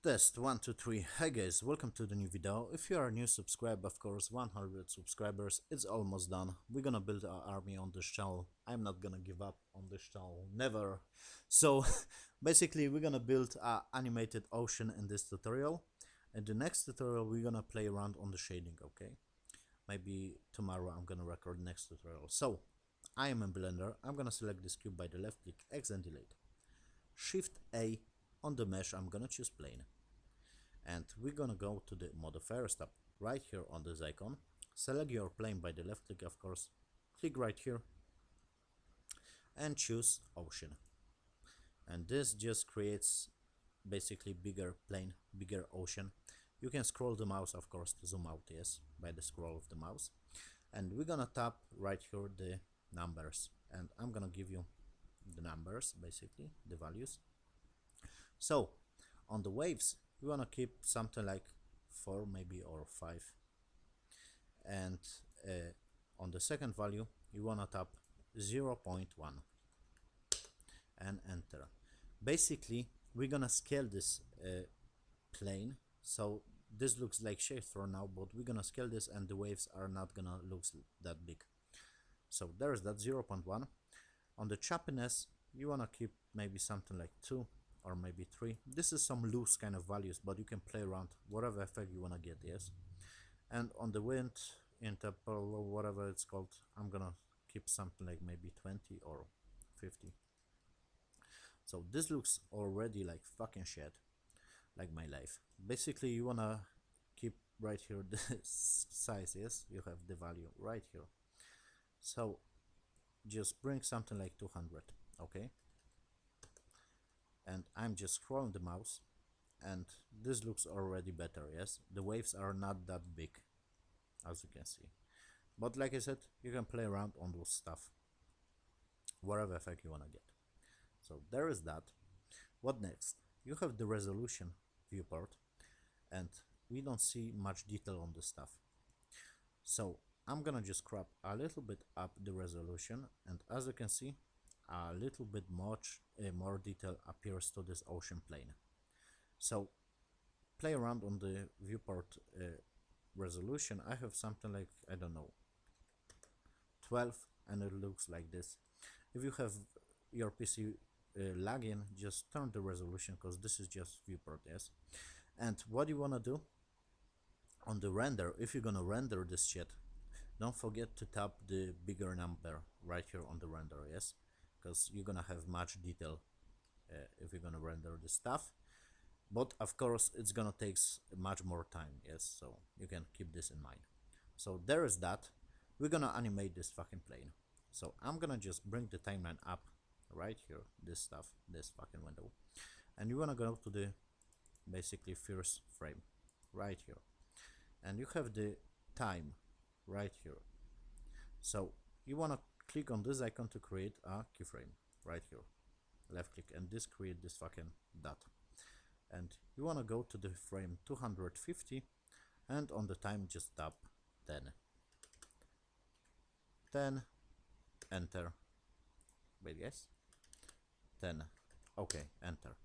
Test 1 2 3. Hi guys, welcome to the new video. If you are new, subscribe. Of course, 100 subscribers, it's almost done. We're gonna build our army on this channel. I'm not gonna give up on this channel, never. So basically we're gonna build a animated ocean in this tutorial. In the next tutorial we're gonna play around on the shading. Okay, maybe tomorrow I'm gonna record next tutorial. So I am in Blender. I'm gonna select this cube by the left click, X and delete. Shift A. On the mesh I'm gonna choose plane, and we're gonna go to the modifiers tab right here on this icon. Select your plane by the left click, of course, click right here and choose ocean, and this just creates basically bigger plane, bigger ocean. You can scroll the mouse, of course, to zoom out, yes, by the scroll of the mouse. And we're gonna tap right here the numbers, and I'm gonna give you the numbers, basically the values. So on the waves we want to keep something like 4 maybe, or 5, and on the second value you want to tap 0.1 and enter. Basically we're gonna scale this plane, so this looks like shape for now, but we're gonna scale this and the waves are not gonna look that big. So there's that 0.1. On the choppiness you want to keep maybe something like 2 or maybe 3. This is some loose kind of values, but you can play around whatever effect you want to get, yes. And on the wind interpol or whatever it's called, I'm gonna keep something like maybe 20 or 50. So this looks already like fucking shit, like my life. Basically you wanna keep right here the size, yes, you have the value right here. So just bring something like 200, okay. And I'm just scrolling the mouse, and this looks already better, yes. The waves are not that big, as you can see, but like I said, you can play around on those stuff, whatever effect you want to get. So there is that. What next? You have the resolution viewport, and we don't see much detail on the stuff, so I'm gonna just crop a little bit up the resolution, and as you can see, a little bit much more detail appears to this ocean plane. So play around on the viewport resolution. I have something like, I don't know, 12, and it looks like this. If you have your PC lagging, just turn the resolution, because this is just viewport, yes. And what you want to do on the render, if you're gonna render this shit, don't forget to tap the bigger number right here on the render, yes, because you're gonna have much detail if you're gonna render the stuff, but of course it's gonna take much more time, yes, so you can keep this in mind. So there is that. We're gonna animate this fucking plane, so I'm gonna just bring the timeline up right here, this stuff, this fucking window, and you wanna go to the basically first frame right here, and you have the time right here. So you want to click on this icon to create a keyframe right here, left click, and this create this fucking dot, and you want to go to the frame 250, and on the time just tap 10, enter. Wait, yes, 10, okay, enter.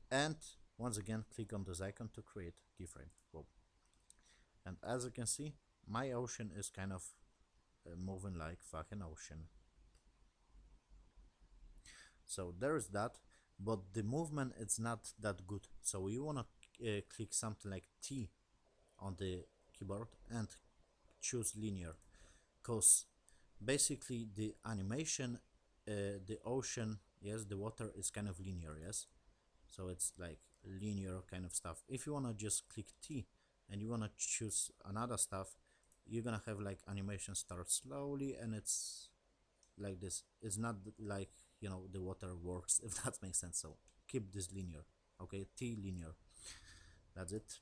And once again click on this icon to create keyframe. Whoa. And as you can see, my ocean is kind of moving like fucking ocean. So there is that, but the movement it's not that good. So you want to click something like T on the keyboard and choose linear, because basically the animation, the ocean, yes, the water is kind of linear, yes, so it's like linear kind of stuff. If you want to just click T and you want to choose another stuff, you're gonna have like animation start slowly, and it's like this. It's not like, you know, the water works, if that makes sense. So keep this linear, okay, T linear, that's it.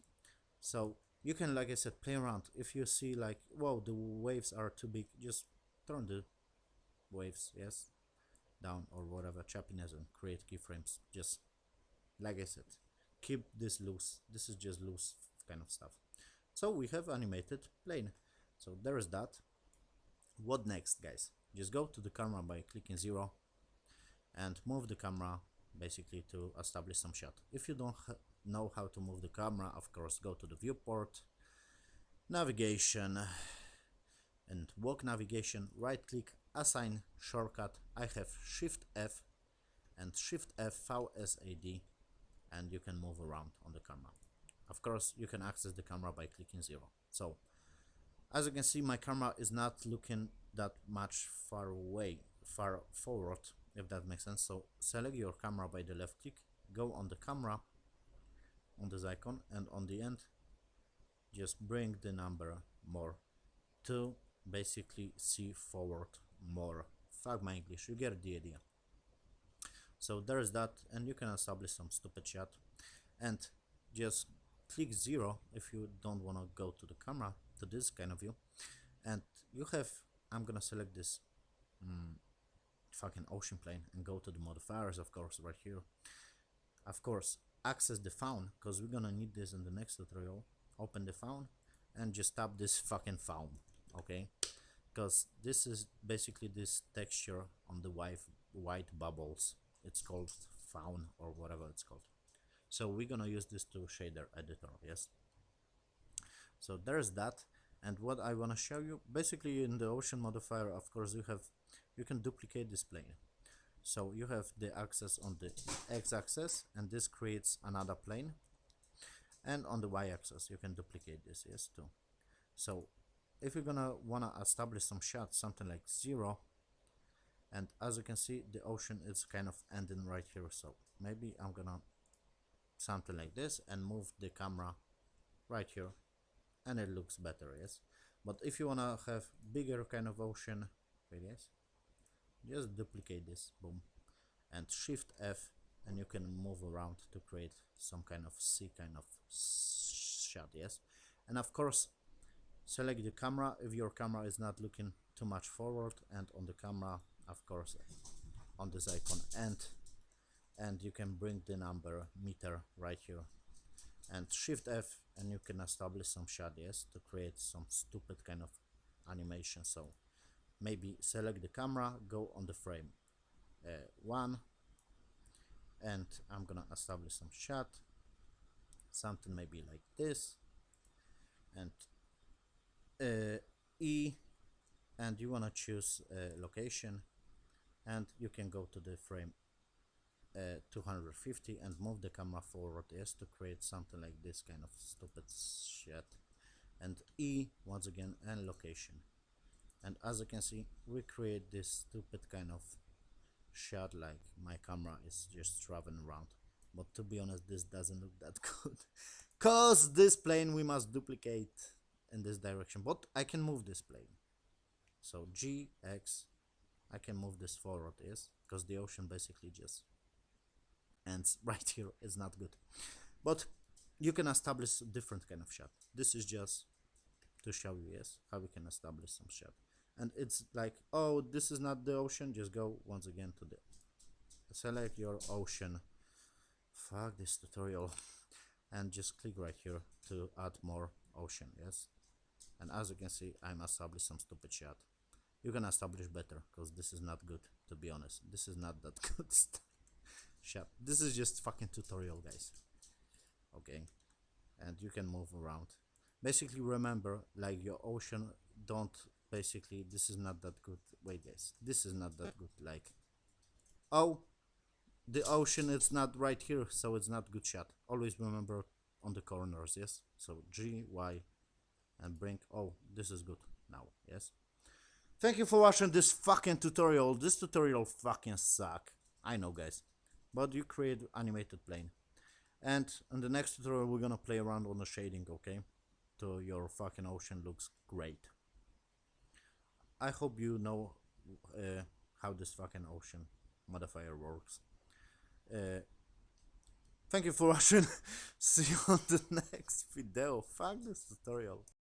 So you can, like I said, play around. If you see like, whoa, the waves are too big, just turn the waves, yes, down or whatever, choppiness, and create keyframes. Just like I said, keep this loose. This is just loose kind of stuff. So we have animated plane. So there is that. What next, guys? Just go to the camera by clicking 0 and move the camera basically to establish some shot. If you don't know how to move the camera, of course, go to the viewport, navigation, and walk navigation, right click, assign shortcut. I have Shift F and Shift F VSAD, and you can move around on the camera. Of course, you can access the camera by clicking 0. So, as you can see, my camera is not looking that much far forward, if that makes sense. So, select your camera by the left click, go on the camera, on this icon, and on the end, just bring the number more to basically see forward more. Fuck my English, you get the idea. So there's that, and you can establish some stupid shot, and just click 0 if you don't want to go to the camera, to this kind of view, and you have, I'm gonna select this fucking ocean plane and go to the modifiers, of course, right here. Of course, access the faun, because we're gonna need this in the next tutorial. Open the faun and just tap this fucking faun, okay? Because this is basically this texture on the white bubbles. It's called faun or whatever it's called. So we're gonna use this to shader editor, yes? So there's that, and what I wanna show you, basically in the ocean modifier, of course, you can duplicate this plane. So you have the axis on the x-axis, and this creates another plane, and on the y-axis you can duplicate this, yes, too. So if you're gonna wanna establish some shots, something like 0, and as you can see, the ocean is kind of ending right here, so maybe I'm gonna something like this and move the camera right here, and it looks better, yes. But if you wanna have bigger kind of ocean, wait, yes, just duplicate this, boom, and Shift F, and you can move around to create some kind of sea kind of shot, yes. And of course, select the camera if your camera is not looking too much forward, and on the camera, of course, on this icon, and you can bring the number meter right here, and Shift F, and you can establish some shot, yes, to create some stupid kind of animation. So maybe select the camera, go on the frame 1, and I'm gonna establish some shot, something maybe like this, and E, and you wanna choose location, and you can go to the frame 250 and move the camera forward, yes, to create something like this kind of stupid shit, and E once again, and location. And as you can see, we create this stupid kind of shot like my camera is just traveling around. But to be honest, this doesn't look that good, cause this plane we must duplicate in this direction. But I can move this plane, so G, X, I can move this forward, yes, because the ocean basically just ends right here. Is not good, but you can establish a different kind of shot. This is just to show you, yes, how we can establish some shot. And it's like, oh, this is not the ocean, just go once again to the select your ocean, fuck this tutorial, and just click right here to add more ocean, yes. And as you can see, I'm establish some stupid shot. You can establish better, because this is not good, to be honest. This is not that good shot. This is just fucking tutorial, guys, okay. And you can move around. Basically, remember, like, your ocean, don't, basically, this is not that good. Wait, guys, this is not that good. Like, oh, the ocean is not right here, so it's not good shot. Always remember on the corners, yes. So G, Y, and bring, oh, this is good now, yes. Thank you for watching this fucking tutorial. This tutorial fucking suck, I know, guys, but you create animated plane. And in the next tutorial, we're gonna play around on the shading, okay? So your fucking ocean looks great. I hope you know how this fucking ocean modifier works. Thank you for watching. See you on the next video. Fuck this tutorial.